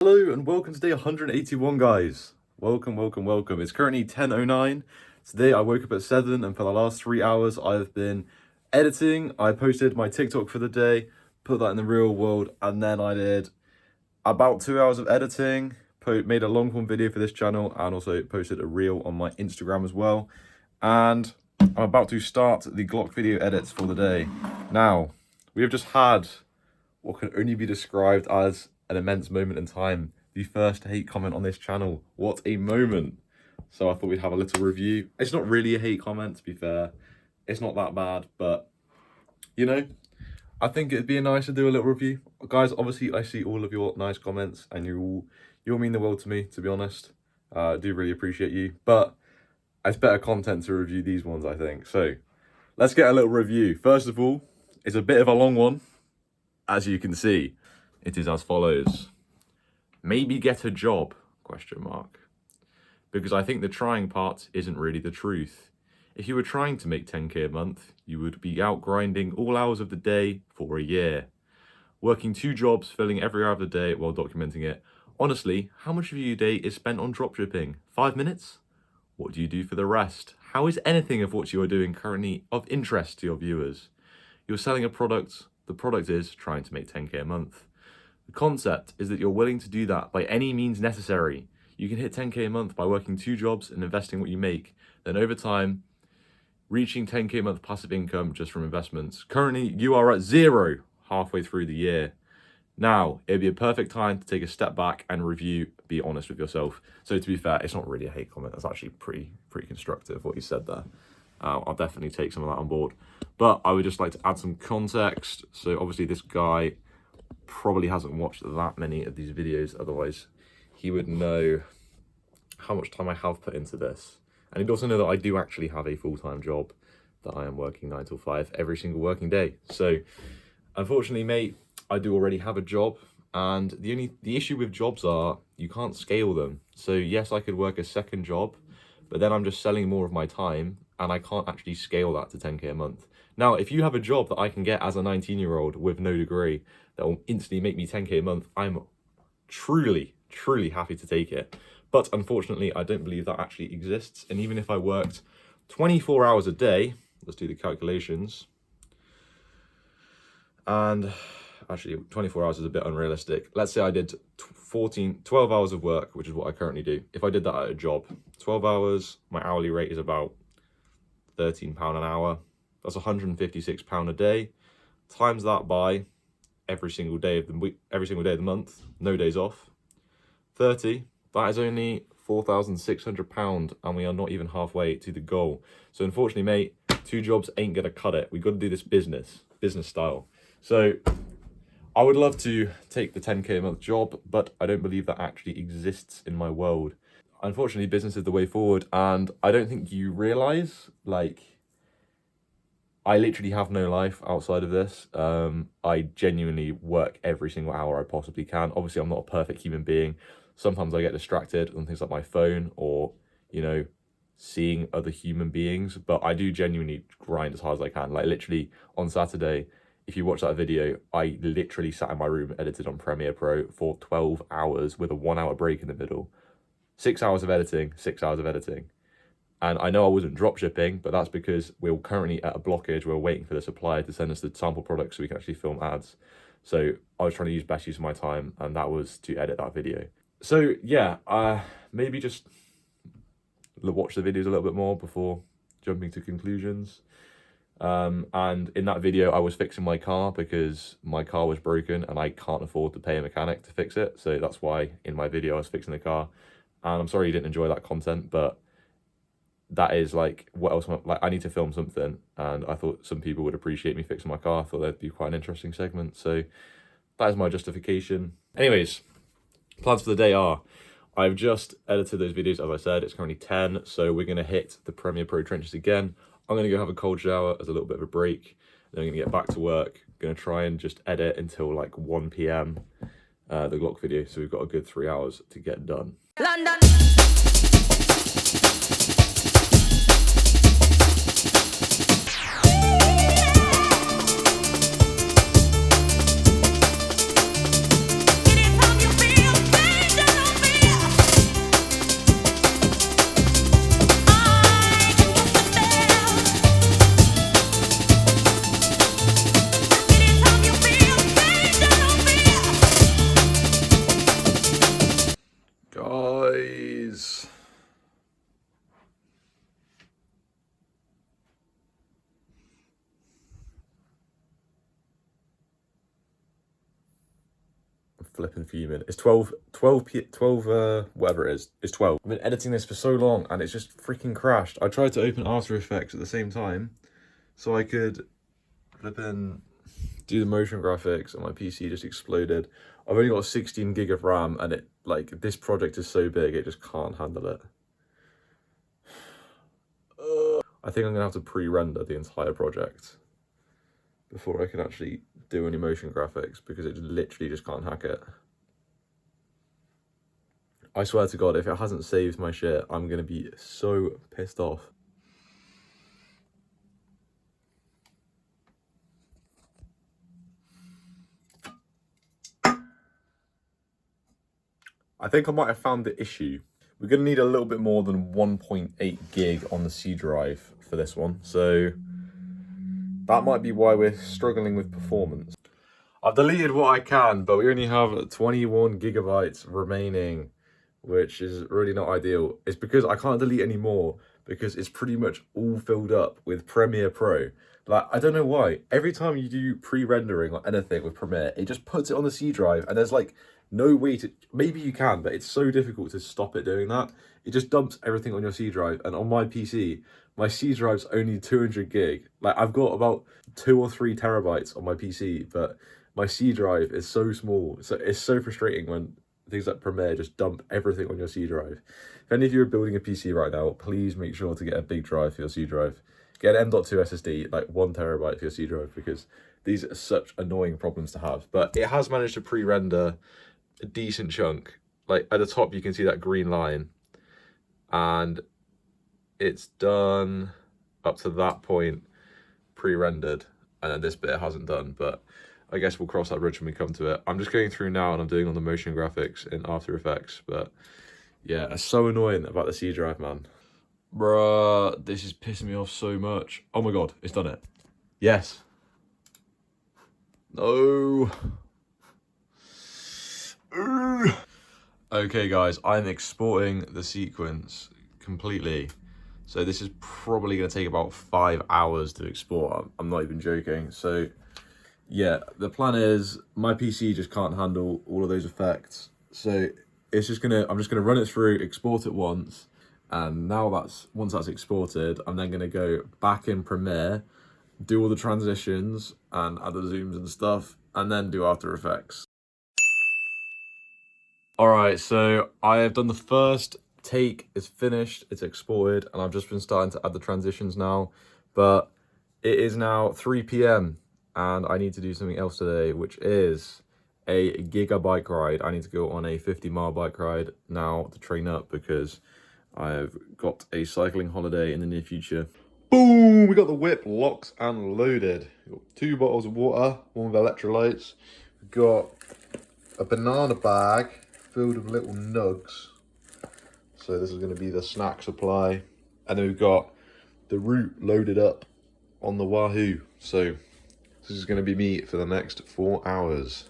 Hello and welcome to day 181, guys. Welcome. It's currently 10:09. Today I woke up at 7 and for the last 3 hours I've been editing. I posted my TikTok for the day, put that in the real world, and then I did about 2 hours of editing, made a long form video for this channel, and also posted a reel on my Instagram as well. And I'm about to start the Glock video edits for the day. Now, we have just had what can only be described as an immense moment in time. The first hate comment on this channel. What a moment. So I thought we'd have a little review. It's not really a hate comment, to be fair. It's not that bad, but you know, I think it'd be nice to do a little review. Guys, obviously I see all of your nice comments and you all mean the world to me, to be honest. I do really appreciate you, but it's better content to review these ones, I think. So let's get a little review. First of all, it's a bit of a long one. As you can see, it is as follows. Maybe get a job, ? Because I think the trying part isn't really the truth. If you were trying to make 10k a month, you would be out grinding all hours of the day for a year. Working 2 jobs, filling every hour of the day while documenting it. Honestly, how much of your day is spent on dropshipping? 5 minutes? What do you do for the rest? How is anything of what you are doing currently of interest to your viewers? You're selling a product. The product is trying to make 10k a month. The concept is that you're willing to do that by any means necessary. You can hit 10k a month by working 2 jobs and investing what you make. Then over time, reaching 10k a month passive income just from investments. Currently, you are at 0 halfway through the year. Now, it'd be a perfect time to take a step back and review, be honest with yourself. So to be fair, it's not really a hate comment. That's actually pretty constructive what you said there. I'll definitely take some of that on board. But I would just like to add some context. So obviously this guy probably hasn't watched that many of these videos. Otherwise, he would know how much time I have put into this. And he'd also know that I do actually have a full-time job that I am working 9 till 5 every single working day. So unfortunately, mate, I do already have a job. And the issue with jobs are you can't scale them. So yes, I could work a second job, but then I'm just selling more of my time and I can't actually scale that to 10k a month. Now, if you have a job that I can get as a 19-year-old with no degree that will instantly make me 10k a month, I'm truly happy to take it. But unfortunately, I don't believe that actually exists. And even if I worked 24 hours a day, let's do the calculations. And actually 24 hours is a bit unrealistic. Let's say I did 12 hours of work, which is what I currently do. If I did that at a job, 12 hours, my hourly rate is about £13 an hour. That's £156 a day. Times that by every single day of the month, no days off. 30. That is only £4,600, and we are not even halfway to the goal. So unfortunately, mate, 2 jobs ain't gonna cut it. We got to do this business style. So I would love to take the 10k a month job, but I don't believe that actually exists in my world. Unfortunately, business is the way forward, and I don't think you realize, like, I literally have no life outside of this. I genuinely work every single hour I possibly can. Obviously, I'm not a perfect human being. Sometimes I get distracted on things like my phone or, you know, seeing other human beings, but I do genuinely grind as hard as I can. Like literally on Saturday, if you watch that video, I literally sat in my room, edited on Premiere Pro for 12 hours with a 1-hour break in the middle. 6 hours of editing, 6 hours of editing. And I know I wasn't drop shipping, but that's because we're currently at a blockage. We're waiting for the supplier to send us the sample products so we can actually film ads. So I was trying to use best use of my time, and that was to edit that video. So yeah, maybe just watch the videos a little bit more before jumping to conclusions. And in that video, I was fixing my car because my car was broken and I can't afford to pay a mechanic to fix it. So that's why in my video I was fixing the car. And I'm sorry you didn't enjoy that content, but that is like, what else? Like, I need to film something, and I thought some people would appreciate me fixing my car. I thought that'd be quite an interesting segment. So that is my justification. Anyways, plans for the day are, I've just edited those videos, as I said. It's currently 10, so we're going to hit the Premiere Pro trenches again. I'm going to go have a cold shower as a little bit of a break. Then I'm going to get back to work. Going to try and just edit until like 1 PM, the Glock video. So we've got a good 3 hours to get done. London. flipping fuming. It's 12, whatever it is. It's 12. I've been editing this for so long and it's just freaking crashed. I tried to open After Effects at the same time so I could flipping do the motion graphics, and my PC just exploded. I've only got 16 gig of RAM, and it, like, this project is so big it just can't handle it. I think I'm gonna have to pre-render the entire project before I can actually do any motion graphics, because it literally just can't hack it. I swear to God, if it hasn't saved my shit, I'm gonna be so pissed off. I think I might have found the issue. We're going to need a little bit more than 1.8 gig on the C drive for this one, so that might be why we're struggling with performance. I've deleted what I can, but we only have 21 gigabytes remaining, which is really not ideal. It's because I can't delete any more, because it's pretty much all filled up with Premiere Pro. Like, I don't know why. Every time you do pre-rendering or anything with Premiere, it just puts it on the C drive, and there's like no way to, maybe you can, but it's so difficult to stop it doing that. It just dumps everything on your C drive, and on my PC, my C drive's only 200 gig. Like, I've got about 2 or 3 terabytes on my PC, but my C drive is so small. So it's so frustrating when things like Premiere just dump everything on your C drive. If any of you are building a PC right now, please make sure to get a big drive for your C drive. Get an M.2 SSD, like 1 terabyte for your C drive, because these are such annoying problems to have. But it has managed to pre-render a decent chunk. Like, at the top you can see that green line, and it's done up to that point pre-rendered, and then this bit hasn't done, but I guess we'll cross that bridge when we come to it. I'm just going through now and I'm doing all the motion graphics in After Effects, but yeah, it's so annoying about the C drive, man. Bruh, this is pissing me off so much. Oh my God, it's done it. Yes. No. Okay guys, I'm exporting the sequence completely. So this is probably going to take about 5 hours to export. I'm not even joking. So yeah, the plan is my PC just can't handle all of those effects. So it's just I'm just gonna run it through, export it once, and now once that's exported, I'm then gonna go back in Premiere, do all the transitions and add the zooms and stuff, and then do After Effects. All right, so I have done the first take, it's finished, it's exported, and I've just been starting to add the transitions now, but it is now 3 p.m. and I need to do something else today, which is a giga bike ride. I need to go on a 50-mile bike ride now to train up, because I've got a cycling holiday in the near future. Boom! We got the whip locked and loaded. We've got 2 bottles of water, one with electrolytes. We've got a banana bag filled with little nugs. So this is going to be the snack supply. And then we've got the route loaded up on the Wahoo. So this is going to be me for the next 4 hours.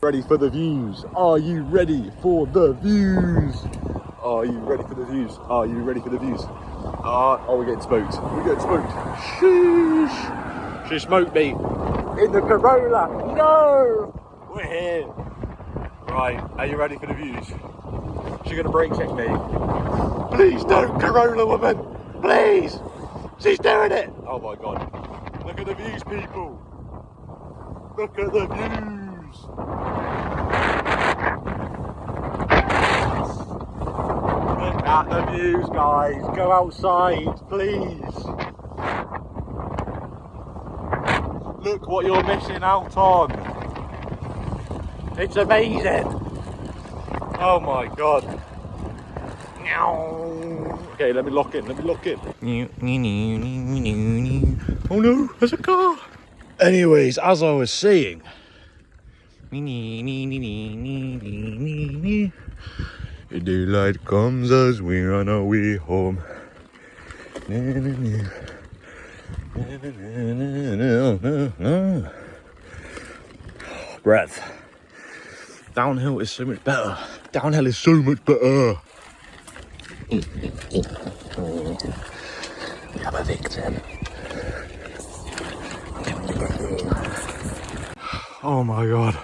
Ready for the views? Are you ready for the views? Are you ready for the views? Are you ready for the views? Oh, we're getting smoked. We're getting smoked. Sheesh. She smoked me in the Corolla. No! We're here. Right, are you ready for the views? She's gonna brake check me. Please don't, Corolla woman! Please! She's doing it! Oh my god. Look at the views, people! Look at the views! Look at the views, guys! Go outside, please! Look what you're missing out on! It's amazing! Oh my god! Okay, let me lock in, Oh no, there's a car! Anyways, as I was saying, the daylight comes as we're on our way home. Breath. Downhill is so much better. Downhill is so much better. We have a victim. Oh my god.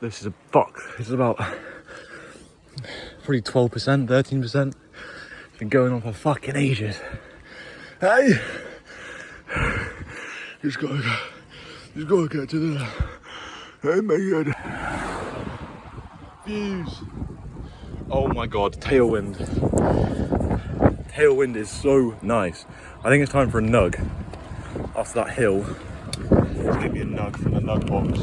This is a fuck. This is about probably 12%, 13%. It's been going on for fucking ages. Hey! Just gotta get to the. Oh my god. Views. Oh my god, tailwind. Tailwind is so nice. I think it's time for a nug. After that hill, it's gonna be a nug from the nug box.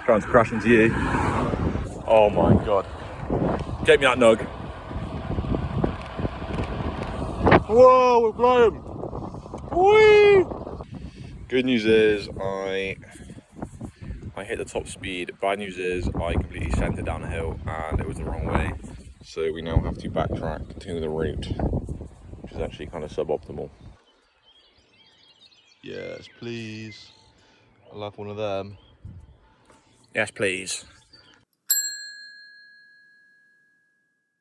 Trying to crash into you. Oh my god. Get me that nug. Whoa, we're flying. Whee! Good news is I hit the top speed. Bad news is I completely sent it down a hill and it was the wrong way. So we now have to backtrack to the route, which is actually kind of suboptimal. Yes, please. I'll have one of them. Yes, please.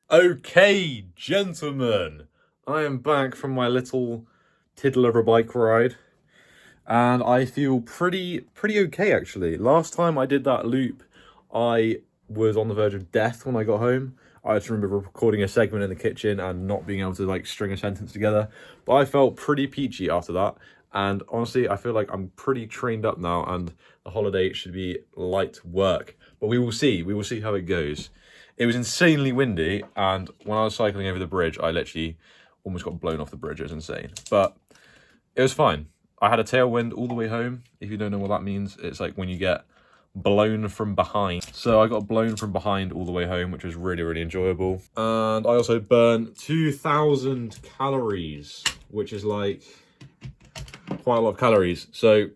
Okay, gentlemen. I am back from my little tiddle of a bike ride. And I feel pretty okay, actually. Last time I did that loop, I was on the verge of death when I got home. I just remember recording a segment in the kitchen and not being able to like string a sentence together. But I felt pretty peachy after that. And honestly, I feel like I'm pretty trained up now and the holiday should be light work. But we will see how it goes. It was insanely windy, and when I was cycling over the bridge, I literally almost got blown off the bridge. It was insane. But it was fine. I had a tailwind all the way home. If you don't know what that means, it's like when you get blown from behind. So I got blown from behind all the way home, which was really enjoyable. And I also burned 2,000 calories, which is like quite a lot of calories. So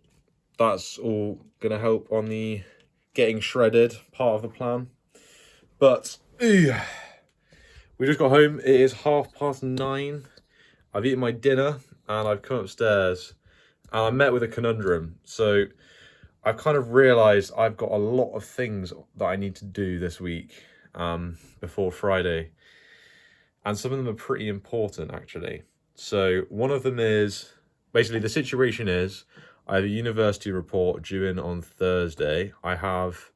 that's all gonna help on the getting shredded part of the plan. But we just got home. It is 9:30. I've eaten my dinner and I've come upstairs and I met with a conundrum. So I've kind of realised I've got a lot of things that I need to do this week before Friday. And some of them are pretty important, actually. So one of them is, basically the situation is, I have a university report due in on Thursday. I have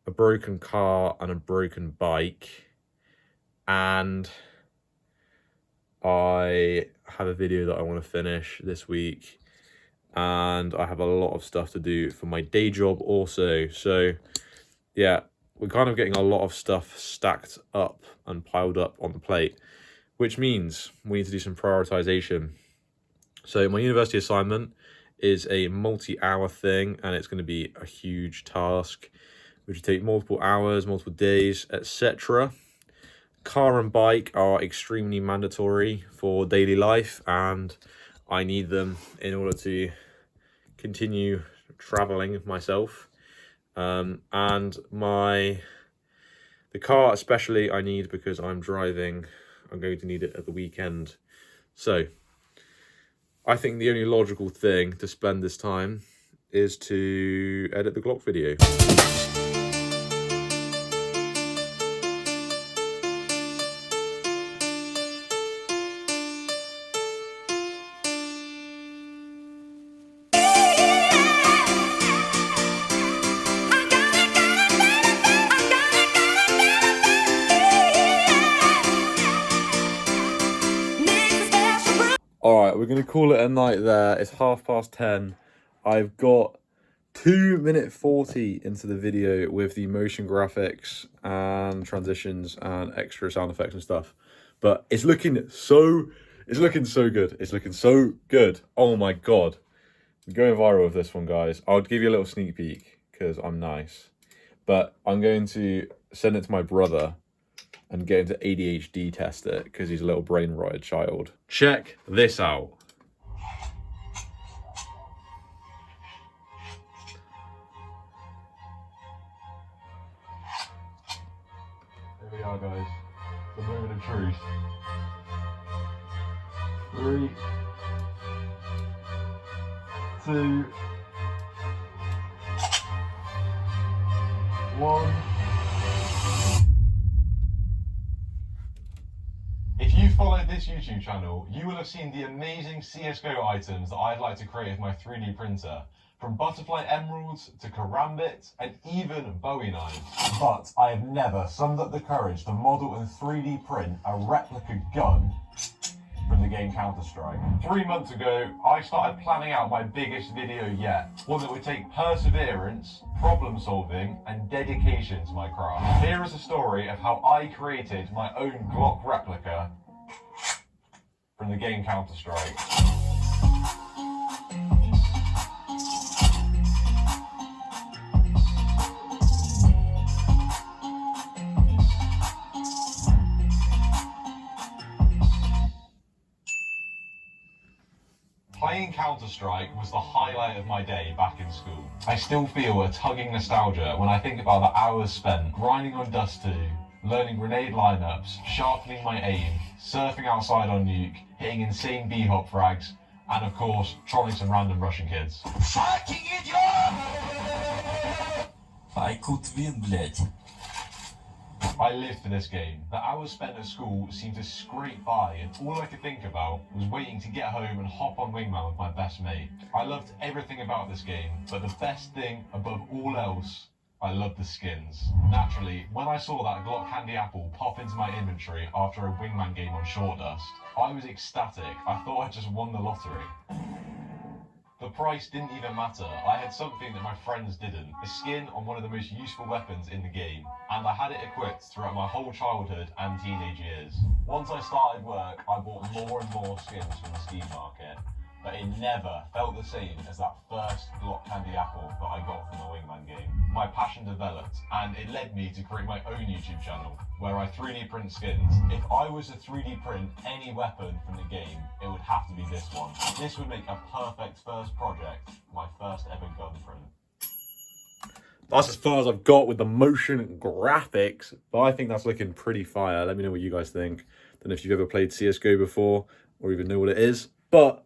a broken car and a broken bike. And I have a video that I want to finish this week. And I have a lot of stuff to do for my day job also. So yeah, we're kind of getting a lot of stuff stacked up and piled up on the plate, which means we need to do some prioritization. So my university assignment is a multi-hour thing, and it's going to be a huge task, which will take multiple hours, multiple days, etc. Car and bike are extremely mandatory for daily life, and I need them in order to continue traveling myself. And the car especially I need because I'm driving. I'm going to need it at the weekend. So I think the only logical thing to spend this time is to edit the Glock video. we're going to call it a night there. It's 10:30. I've got 2:40 into the video with the motion graphics and transitions and extra sound effects and stuff. But it's looking so good. It's looking so good. Oh my God. We're going viral with this one, guys. I'll give you a little sneak peek because I'm nice. But I'm going to send it to my brother and get him to ADHD test it because he's a little brain rotted child. Check this out. Here we are, guys. The moment of truth. 3, 2, 1. If you followed this YouTube channel, you will have seen the amazing CSGO items that I'd like to create with my 3D printer. From butterfly emeralds to karambit and even Bowie knives. But I have never summoned up the courage to model and 3D print a replica gun from the game Counter-Strike. 3 months ago, I started planning out my biggest video yet. One that would take perseverance, problem solving, and dedication to my craft. Here is a story of how I created my own Glock replica from the game Counter-Strike. Playing Counter-Strike was the highlight of my day back in school. I still feel a tugging nostalgia when I think about the hours spent grinding on Dust 2, learning grenade lineups, sharpening my aim, surfing outside on Nuke, hitting insane B-hop frags, and of course, trolling some random Russian kids. I could win, блядь. I lived for this game. The hours spent at school seemed to scrape by, and all I could think about was waiting to get home and hop on Wingman with my best mate. I loved everything about this game, but the best thing above all else, I loved the skins. Naturally, when I saw that Glock Candy Apple pop into my inventory after a Wingman game on Short Dust, I was ecstatic. I thought I just won the lottery. The price didn't even matter. I had something that my friends didn't. A skin on one of the most useful weapons in the game. And I had it equipped throughout my whole childhood and teenage years. Once I started work, I bought more and more skins from the Steam market. But it never felt the same as that first Glock Candy Apple that I got from the Wingman game. My passion developed, and it led me to create my own YouTube channel, where I 3D print skins. If I was to 3D print any weapon from the game, it would have to be this one. This would make a perfect first project, my first ever gun print. That's as far as I've got with the motion graphics, but I think that's looking pretty fire. Let me know what you guys think. Don't know if you've ever played CSGO before or even know what it is, but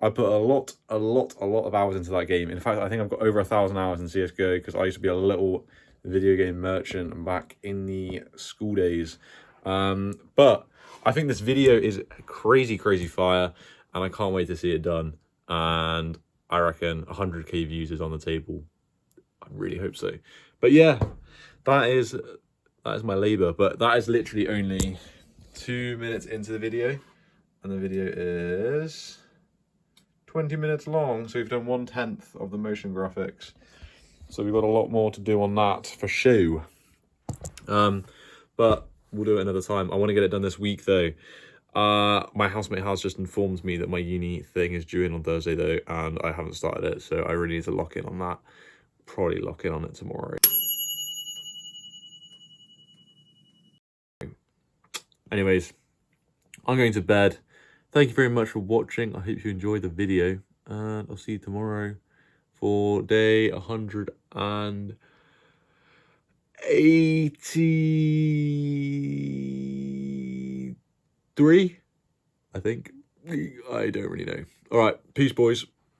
I put a lot of hours into that game. In fact, I think I've got over 1,000 hours in CSGO because I used to be a little video game merchant back in the school days. But I think this video is crazy fire, and I can't wait to see it done. And I reckon 100k views is on the table. I really hope so. But yeah, that is my labor. But that is literally only 2 minutes into the video, and the video is 20 minutes long, so we've done 1/10 of the motion graphics. So we've got a lot more to do on that for sure. But we'll do it another time. I want to get it done this week though. My housemate has just informed me that my uni thing is due in on Thursday though, and I haven't started it, so I really need to lock in on that. Probably lock in on it tomorrow. Anyways, I'm going to bed. Thank you very much for watching. I hope you enjoyed the video, and I'll see you tomorrow for day 183, I think. I don't really know. All right, peace, boys.